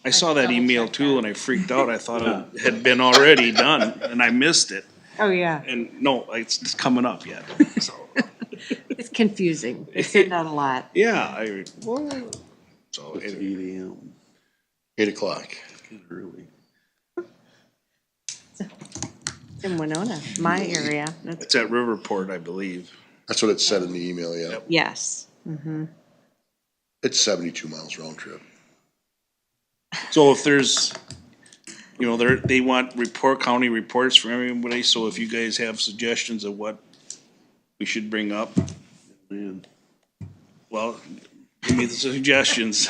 I saw that email too and I freaked out. I thought it had been already done and I missed it. Oh, yeah. And no, it's coming up yet, so. It's confusing. They send out a lot. Yeah, so It's it- 8 AM, 8 o'clock. kind of early. It's in Winona, my area. That's, it's at Riverport, I believe. That's what it said in the email, yeah. yes. It's 72 miles round trip. So if there's, they want county reports from everybody, so if you guys have suggestions of what we should bring up, Man, well, give me the suggestions.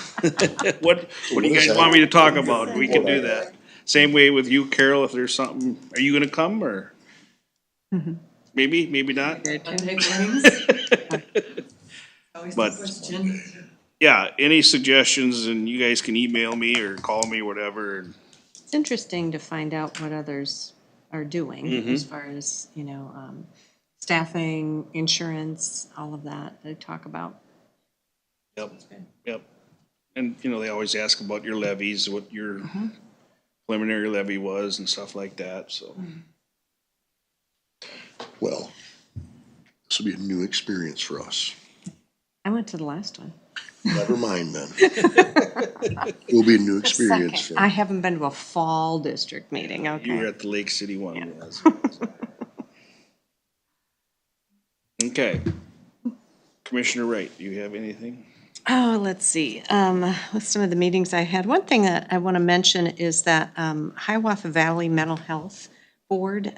What do you guys want me to talk about? We can do that. Same way with you, Carol, if there's something, are you gonna come or? Maybe, maybe not, but, yeah, any suggestions and you guys can email me or call me, whatever. It's interesting to find out what others are doing as far as, staffing, insurance, all of that they talk about. Yep, yep. And, they always ask about your levies, what your preliminary levy was and stuff like that, so. Well, this will be a new experience for us. I went to the last one. Never mind then. It will be a new experience Second. for I haven't been to a fall district meeting, You were okay. at the Lake City one. Okay. Commissioner Wright, do you have anything? Oh, let's see, with some of the meetings I had, one thing that I want to mention is that, Hiawatha Valley Mental Health Board,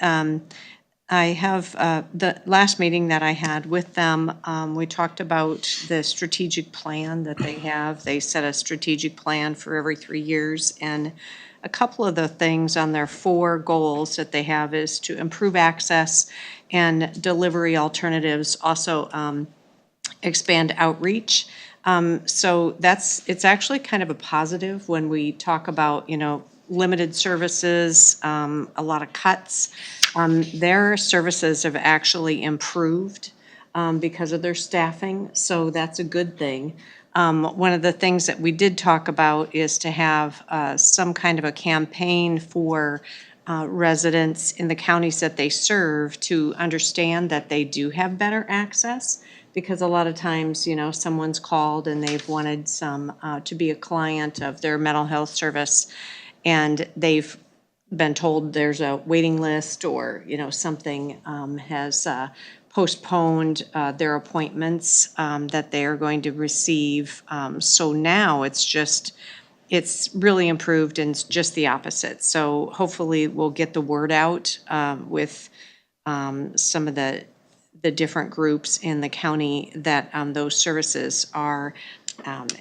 I have, the last meeting that I had with them, we talked about the strategic plan that they have. They set a strategic plan for every 3 years, and a couple of the things on their 4 goals that they have is to improve access and delivery alternatives, also, expand outreach. So it's actually kind of a positive when we talk about, limited services, a lot of cuts. Their services have actually improved because of their staffing, so that's a good thing. One of the things that we did talk about is to have some kind of a campaign for residents in the counties that they serve to understand that they do have better access. Because a lot of times, someone's called and they've wanted to be a client of their mental health service, and they've been told there's a waiting list or, something has postponed their appointments that they are going to receive. So now it's really improved and it's just the opposite. So hopefully we'll get the word out with some of the different groups in the county that those services are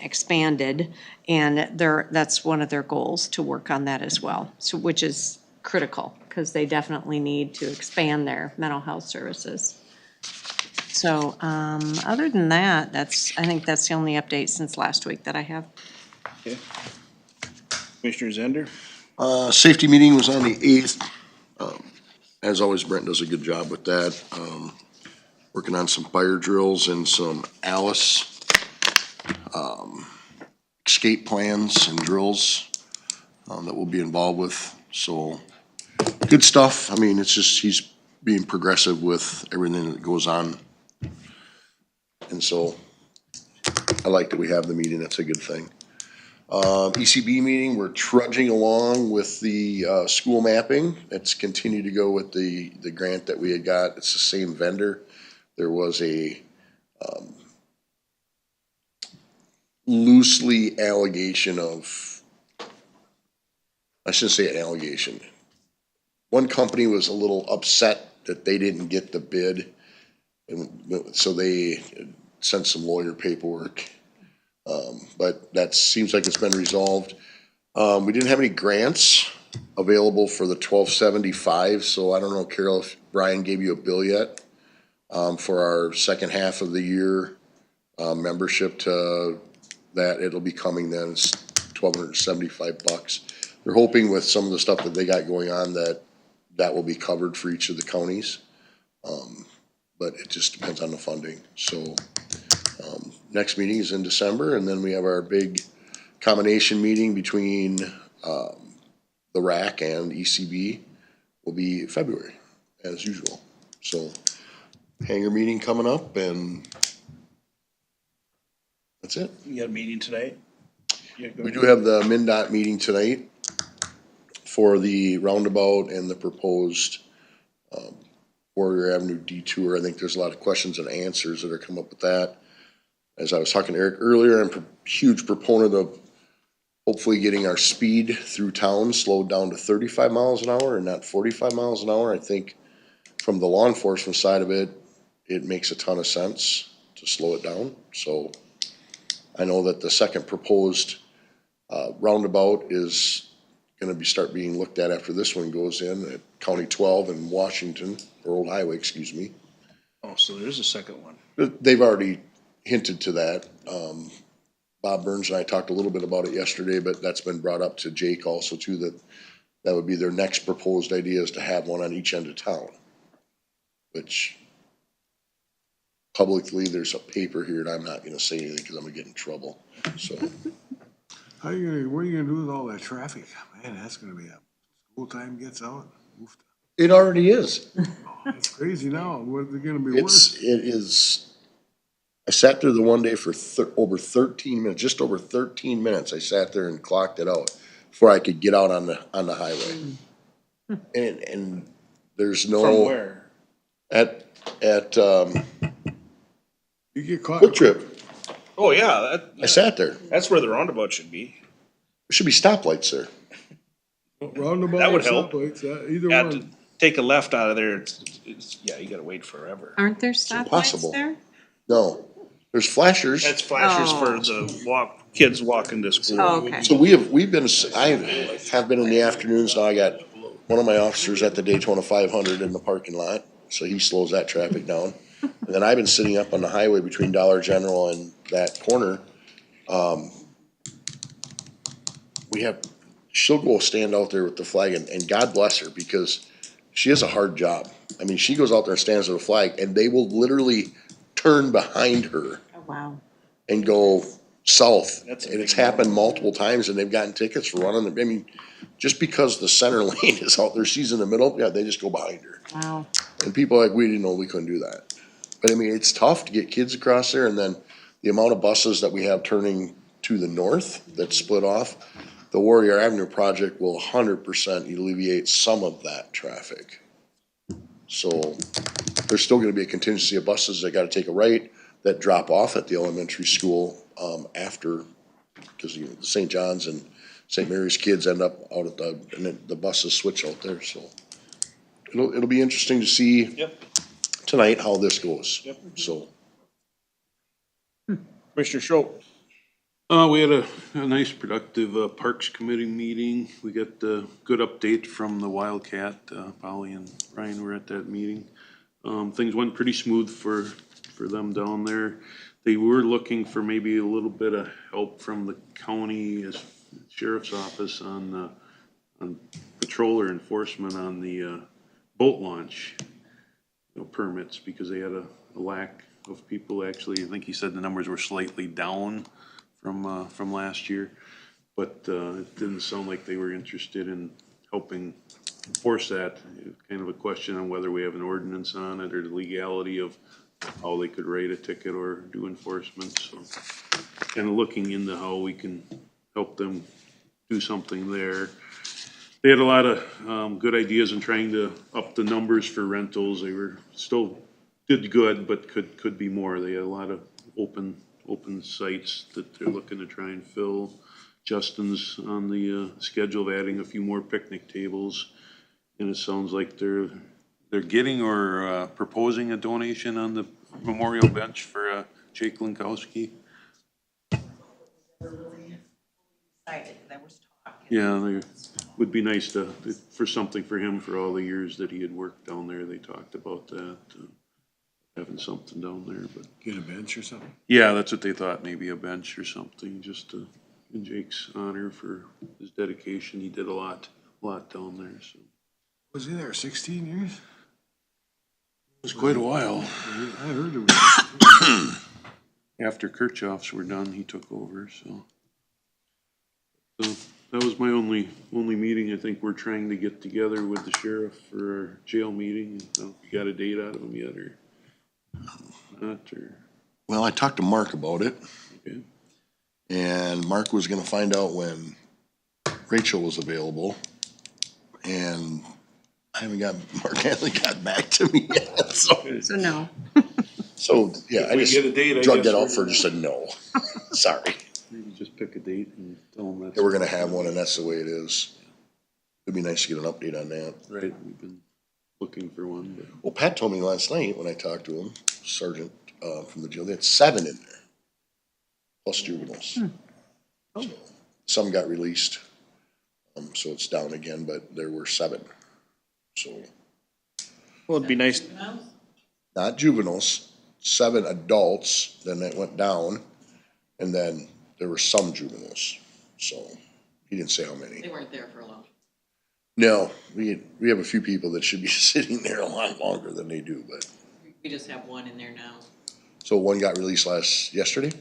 expanded. And that's one of their goals, to work on that as well. So, which is critical, because they definitely need to expand their mental health services. So, other than that, I think that's the only update since last week that I have. Okay. Commissioner Zender? Safety meeting was on the 8th. As always, Brent does a good job with that. Working on some fire drills and some Alice escape plans and drills that we'll be involved with. So, good stuff. I mean, it's just, he's being progressive with everything that goes on. And so, I like that we have the meeting. That's a good thing. ECB meeting, we're trudging along with the school mapping. It's continued to go with the grant that we had got. It's the same vendor. There was a loosely allegation of, I shouldn't say an allegation. One company was a little upset that they didn't get the bid, and so they sent some lawyer paperwork. But that seems like it's been resolved. We didn't have any grants available for the 1275, so I don't know, Carol, if Brian gave you a bill yet for our second half of the year membership to that. It'll be coming then. It's $1,275. They're hoping with some of the stuff that they got going on that will be covered for each of the counties. But it just depends on the funding. So next meeting is in December, and then we have our big combination meeting between the RAC and ECB will be February, as usual. So hangar meeting coming up, and that's it. You got a meeting tonight? We do have the MnDOT meeting tonight for the roundabout and the proposed Warrior Avenue detour. I think there's a lot of questions and answers that are come up with that. As I was talking to Eric earlier, I'm a huge proponent of hopefully getting our speed through town slowed down to 35 miles an hour and not 45 miles an hour. I think from the law enforcement side of it, it makes a ton of sense to slow it down. So I know that the second proposed roundabout is gonna start being looked at after this one goes in at County 12 in Washington, or Old Highway, excuse me. Oh, so there's a second one. They've already hinted to that. Bob Burns and I talked a little bit about it yesterday, but that's been brought up to Jake also too, that would be their next proposed idea, is to have one on each end of town. Which publicly, there's a paper here, and I'm not gonna say anything because I'm gonna get in trouble, so. What are you gonna do with all that traffic? Man, that's gonna be school time gets out. Oof. It already is. It's crazy now. What's it gonna be worse? It is. I sat there the one day for over 13 minutes, just over 13 minutes. I sat there and clocked it out before I could get out on the highway. And there's no. From where? At You get caught. Quick Trip. Oh, yeah, I sat there. that's where the roundabout should be. There should be stoplights there. Roundabout. That would help. stoplights, either Had to one. take a left out of there, yeah, you gotta wait forever. Aren't there impossible. stoplights there? No, there's flashers. That's flashers for the kids walking to school. Oh, okay. So I have been in the afternoons now. I got one of my officers at the Daytona 500 in the parking lot, so he slows that traffic down. And then I've been sitting up on the highway between Dollar General and that corner. She'll go stand out there with the flag and God bless her because she has a hard job. I mean, she goes out there and stands with a flag and they will literally turn behind her Oh, wow. and go south. That's a And it's big happened multiple times and they've gotten tickets for running. I mean, just because the center lane is out there, she's in the middle, yeah, they just go behind her. Wow. And people are like, we didn't know we couldn't do that. But I mean, it's tough to get kids across there and then the amount of buses that we have turning to the north that split off, the Warrior Avenue project will 100% alleviate some of that traffic. So there's still gonna be a contingency of buses that gotta take a right that drop off at the elementary school, after, cause you know, St. John's and St. Mary's kids end up out at and then the buses switch out there, so. It'll be interesting to see Yep. tonight how this goes, so. Commissioner Schultz. We had a nice productive Parks Committee meeting. We got a good update from the Wildcat. Polly and Ryan were at that meeting. Things went pretty smooth for them down there. They were looking for maybe a little bit of help from the county sheriff's office on patrol or enforcement on the boat launch, permits, because they had a lack of people. Actually, I think he said the numbers were slightly down from last year, but it didn't sound like they were interested in helping enforce that. Kind of a question on whether we have an ordinance on it or the legality of how they could write a ticket or do enforcement. So kind of looking into how we can help them do something there. They had a lot of good ideas in trying to up the numbers for rentals. They were still did good, but could be more. They had a lot of open sites that they're looking to try and fill. Justin's on the schedule of adding a few more picnic tables, and it sounds like they're getting or proposing a donation on the memorial bench for Jake Linkowski. Yeah, it would be nice for something for him for all the years that he had worked down there. They talked about that, having something down there, but. Get a bench or something? Yeah, that's what they thought, maybe a bench or something, just in Jake's honor for his dedication. He did a lot down there, so. Was he there 16 years? It was quite a while. I heard it was. After Kirchhoffs were done, he took over, so. So that was my only meeting. I think we're trying to get together with the sheriff for our jail meeting. I don't know if you got a date out of him yet or not, or, Well, I talked to Mark about it okay. and Mark was gonna find out when Rachel was available. And Mark hasn't got back to me yet, so. So no. So, yeah, If I we just get a date, I drugged guess that out we're for gonna- just a no. Sorry. Maybe just pick a date and tell them that's. Yeah, we're gonna have one and that's the way it is. It'd be nice to get an update on that. Right, we've been looking for one, but. Well, Pat told me last night when I talked to him, Sergeant, from the jail, they had 7 in there. Plus juveniles. So, some got released, so it's down again, but there were 7. So, Well, it'd be nice. not juveniles, 7 adults, then it went down, and then there were some juveniles. So, he didn't say how many. They weren't there for long. No, we have a few people that should be sitting there a lot longer than they do, but, We just have one in there now. so one got released yesterday?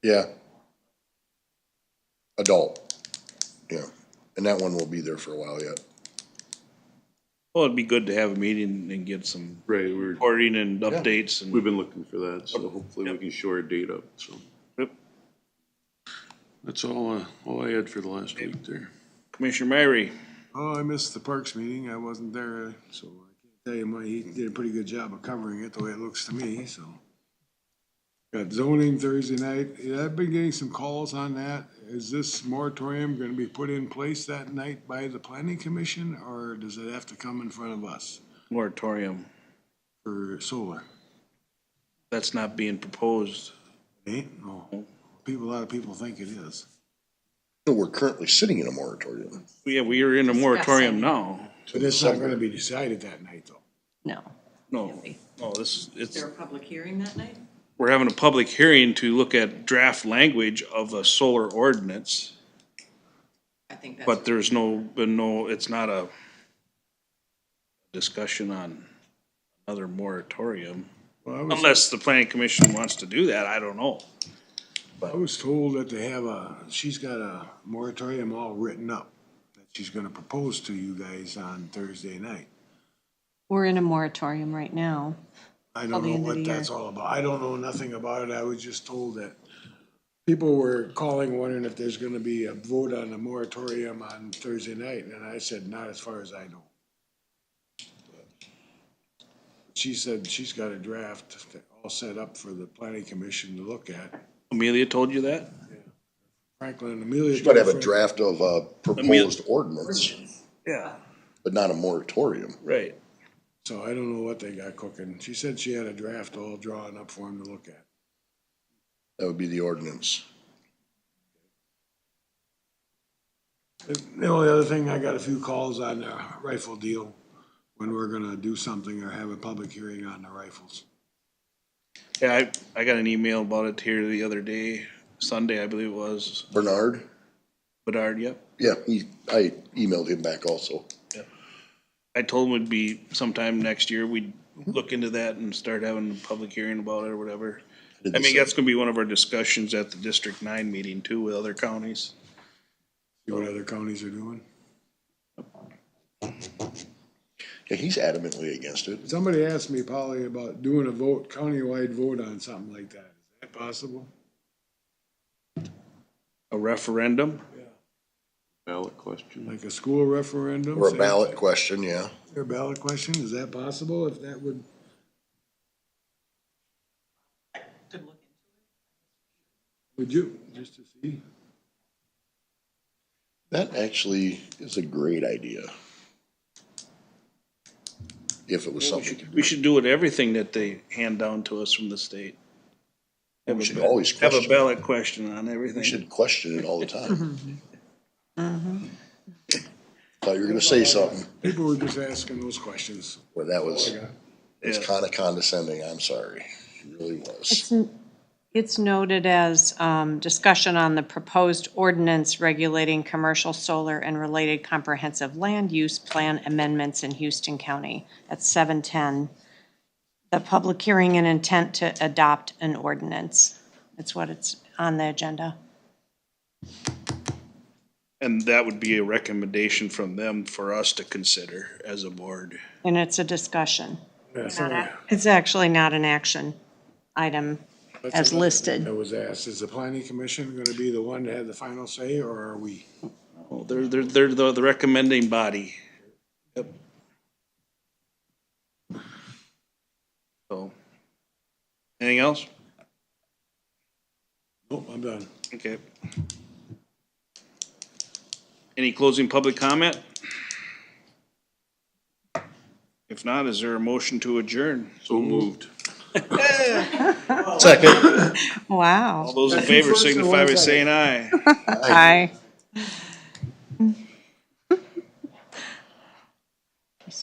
Yeah. Adult, yeah, and that one will be there for a while yet. Well, it'd be good to have a meeting and get some Right, reporting and updates we've and. been looking for that, so hopefully we can shore a date up, so. Yep. That's all I had for the last week there. Commissioner Myrie. Oh, I missed the Parks meeting. I wasn't there, so I can't tell you, he did a pretty good job of covering it the way it looks to me, so. Got zoning Thursday night. Yeah, I've been getting some calls on that. Is this moratorium gonna be put in place that night by the planning commission, or does it have to come in front of us Moratorium. for solar? That's not being proposed. Ain't, no. A lot of people think it is. No, we're currently sitting in a moratorium. Yeah, we are in a moratorium now. But it's not gonna be decided that night, though. No. No, this, it's, a public hearing that night? we're having a public hearing to look at draft language of a solar ordinance, I think that's. but there's it's not a discussion on another moratorium. Well, I was, Unless the planning commission wants to do that, I don't know. I was told that they have she's got a moratorium all written up that she's gonna propose to you guys on Thursday night. We're in a moratorium right now. I Till don't the know end of what the that's year. all about. I don't know nothing about it. I was just told that people were calling wondering if there's gonna be a vote on the moratorium on Thursday night, and I said, not as far as I know. She said she's got a draft all set up for the planning commission to look at. Amelia told you that? Franklin and Amelia. You gotta have a told draft of a proposed ordinance, Yeah. but not a moratorium. Right. So I don't know what they got cooking. She said she had a draft all drawn up for him to look at. That would be the ordinance. The only other thing, I got a few calls on the rifle deal, when we're gonna do something or have a public hearing on the rifles. Yeah, I got an email about it here the other day, Sunday, I believe it was. Bernard? Bedard, yep. Yeah, I emailed him back also. I told him it'd be sometime next year, we'd look into that and start having a public hearing about it or whatever. I mean, that's gonna be one of our discussions at the District 9 meeting too with other counties. See what other counties are doing. Yeah, he's adamantly against it. Somebody asked me, Polly, about doing a vote, countywide vote on something like that. Is that possible? A referendum? Ballot question. Like a school referendum? Or a say- ballot question, yeah. Or a ballot question? Is that possible? If that would, would you, just to see? That actually is a great idea. If it was something. We should do with everything that they hand down to us from the state. We should always Have a question. ballot question on everything. We should question it all the time. Thought you were gonna say something, People were just asking those questions. but that was, Yeah. kinda condescending, I'm sorry. It really was. It's noted as discussion on the proposed ordinance regulating commercial solar and related comprehensive land use plan amendments in Houston County at 7:10. The public hearing and intent to adopt an ordinance. That's what it's on the agenda. And that would be a recommendation from them for us to consider as a board. And it's a discussion. Yeah, sorry. It's actually not an action item That's as another listed. thing that was asked, is the planning commission gonna be the one to have the final say, or are we? Well, they're the recommending body. Yep. So, anything else? Nope, I'm done. Okay. Any closing public comment? If not, is there a motion to adjourn? So moved. Second. Wow. All those in favor signify by saying aye. Aye.